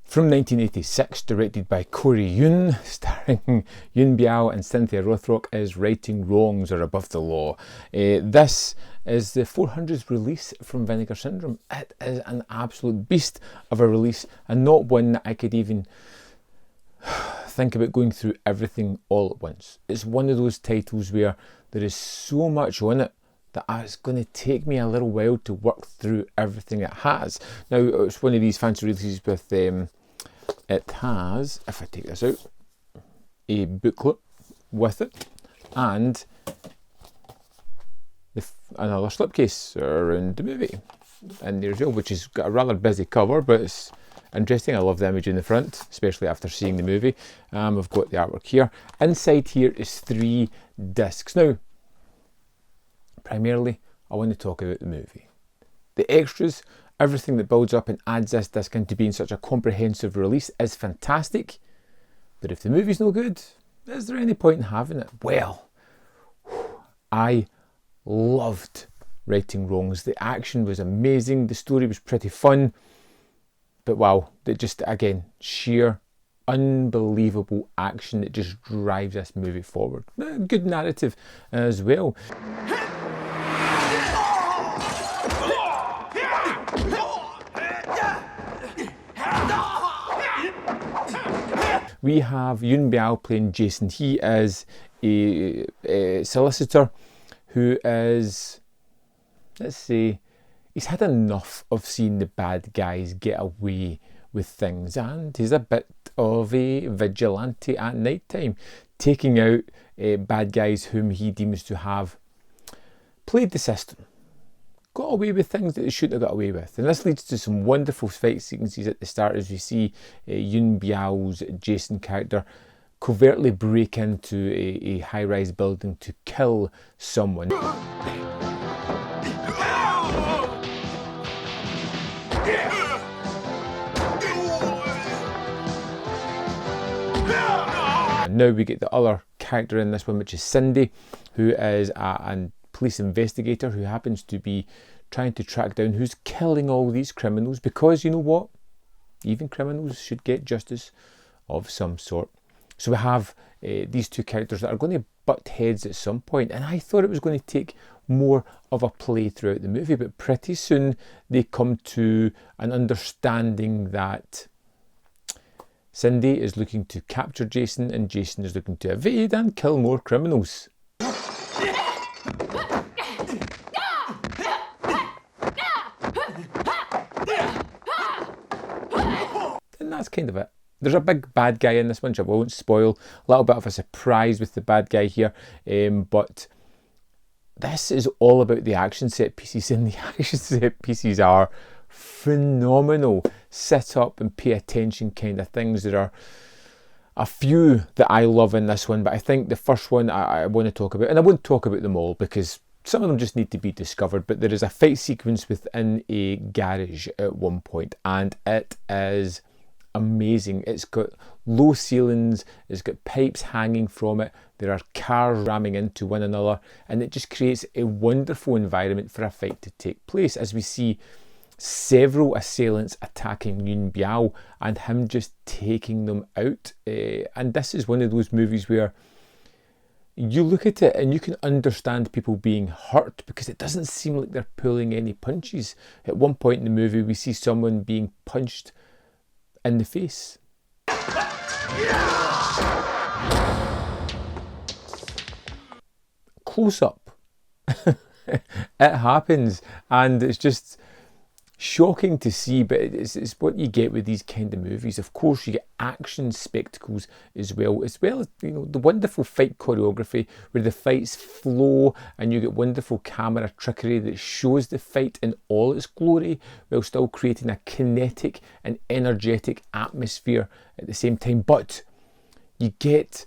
From 1986, directed by Corey Yuen, starring Yuen Biao and Cynthia Rothrock, is Righting Wrongs or Above the Law. This is the 400th release from Vinegar Syndrome. It is an absolute beast of a release, and not one that I could even think about going through everything all at once. It's one of those titles where there is so much on it that it's going to take me a little while to work through everything it has. Now, it's one of these fancy releases with, it has, if I take this out, a booklet with it, and another slipcase around the movie in there as well, which has got a rather busy cover, but it's interesting. I love the image in the front, especially after seeing the movie. We've got the artwork here. Inside here is 3 discs. Now, primarily, I want to talk about the movie. The extras, everything that builds up and adds this disc into being such a comprehensive release is fantastic. But if the movie's no good, is there any point in having it? Well, I loved Righting Wrongs. The action was amazing. The story was pretty fun. But wow, just, again, sheer unbelievable action that just drives this movie forward. Good narrative as well. We have Yuen Biao playing Jason. He is a solicitor who is, let's say, he's had enough of seeing the bad guys get away with things, and he's a bit of a vigilante at night time, taking out bad guys whom he deems to have played the system, got away with things that they shouldn't have got away with. And this leads to some wonderful fight sequences at the start, as we see Yuen Biao's Jason character covertly break into a high-rise building to kill someone. And now we get the other character in this one, which is Cindy, who is a police investigator who happens to be trying to track down who's killing all these criminals, because you know what? Even criminals should get justice of some sort. So we have these two characters that are going to butt heads at some point, and I thought it was going to take more of a play throughout the movie, but pretty soon they come to an understanding that Cindy is looking to capture Jason and Jason is looking to evade and kill more criminals. And that's kind of it. There's a big bad guy in this one, which I won't spoil. A little bit of a surprise with the bad guy here, but this is all about the action set pieces, and the action set pieces are phenomenal. Sit up and pay attention kind of things. There are a few that I love in this one, but I think the first one I want to talk about, and I won't talk about them all because some of them just need to be discovered, but there is a fight sequence within a garage at one point, and it is amazing. It's got low ceilings, it's got pipes hanging from it, there are cars ramming into one another, and it just creates a wonderful environment for a fight to take place, as we see several assailants attacking Yuen Biao and him just taking them out. And this is one of those movies where you look at it and you can understand people being hurt because it doesn't seem like they're pulling any punches. At one point in the movie we see someone being punched in the face. Close up. It happens, and it's just shocking to see, but it's what you get with these kind of movies. Of course, you get action spectacles as well as you know, the wonderful fight choreography where the fights flow and you get wonderful camera trickery that shows the fight in all its glory while still creating a kinetic and energetic atmosphere at the same time. But you get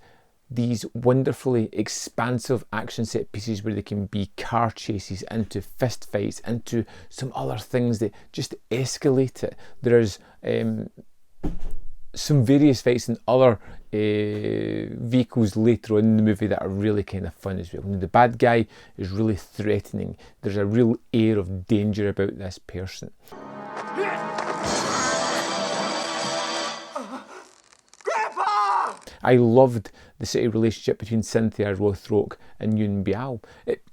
these wonderfully expansive action set pieces where they can be car chases into fist fights, into some other things that just escalate it. There's some various fights in other vehicles later on in the movie that are really kind of fun as well. And the bad guy is really threatening. There's a real air of danger about this person. I loved the sort of relationship between Cynthia Rothrock and Yuen Biao.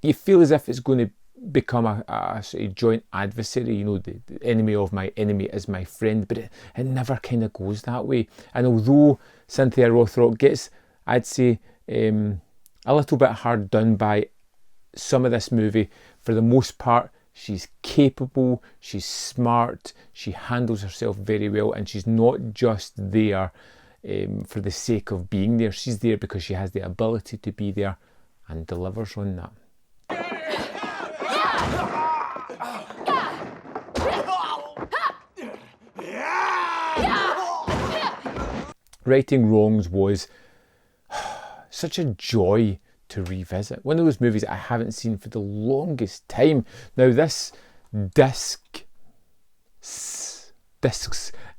You feel as if it's going to become a sort of joint adversary, you know, the enemy of my enemy is my friend, but it never kind of goes that way. And although Cynthia Rothrock gets, I'd say, a little bit hard done by some of this movie, for the most part, she's capable, she's smart, she handles herself very well, and she's not just there for the sake of being there. She's there because she has the ability to be there and delivers on that. Righting Wrongs was such a joy to revisit. One of those movies I haven't seen for the longest time. Now this discs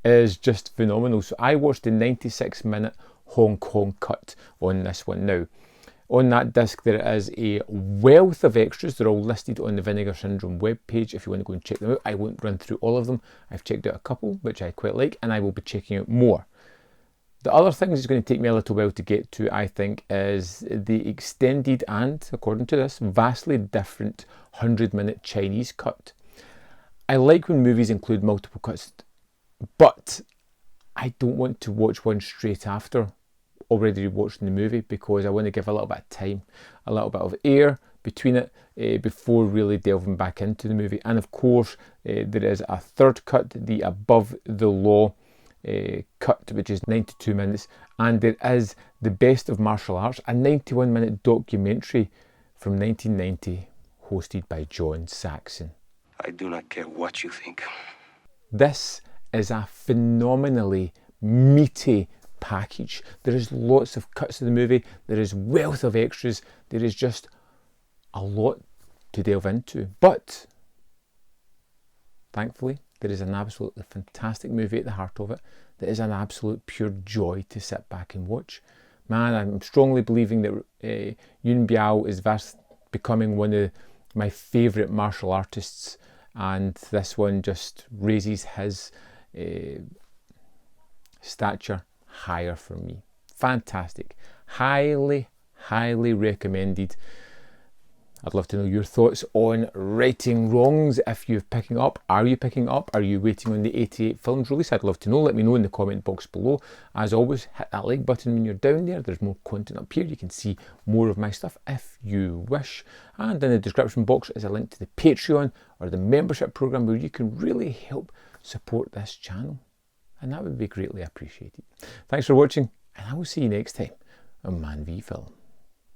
is just phenomenal. So I watched the 96-minute Hong Kong cut on this one. Now, on that disc there is a wealth of extras. They're all listed on the Vinegar Syndrome webpage if you want to go and check them out. I won't run through all of them. I've checked out a couple, which I quite like, and I will be checking out more. The other thing that's going to take me a little while to get to, I think, is the extended and, according to this, vastly different 100-minute Chinese cut. I like when movies include multiple cuts, but I don't want to watch one straight after already watching the movie, because I want to give a little bit of time, a little bit of air between it before really delving back into the movie. And of course, there is a third cut, the Above the Law cut, which is 92 minutes, and there is The Best of Martial Arts, a 91-minute documentary from 1990 hosted by John Saxon. I do not care what you think. This is a phenomenally meaty package. There is lots of cuts of the movie, there is wealth of extras, there is just a lot to delve into, but thankfully there is an absolutely fantastic movie at the heart of it that is an absolute pure joy to sit back and watch. Man, I'm strongly believing that Yuen Biao is becoming one of my favourite martial artists, and this one just raises his stature higher for me. Fantastic. Highly, highly recommended. I'd love to know your thoughts on Righting Wrongs. If you're picking up, are you picking up? Are you waiting on the 88 films release? I'd love to know. Let me know in the comment box below. As always, hit that like button when you're down there. There's more content up here. You can see more of my stuff if you wish. And in the description box is a link to the Patreon or the membership program where you can really help support this channel. And that would be greatly appreciated. Thanks for watching, and I will see you next time on Man v Film.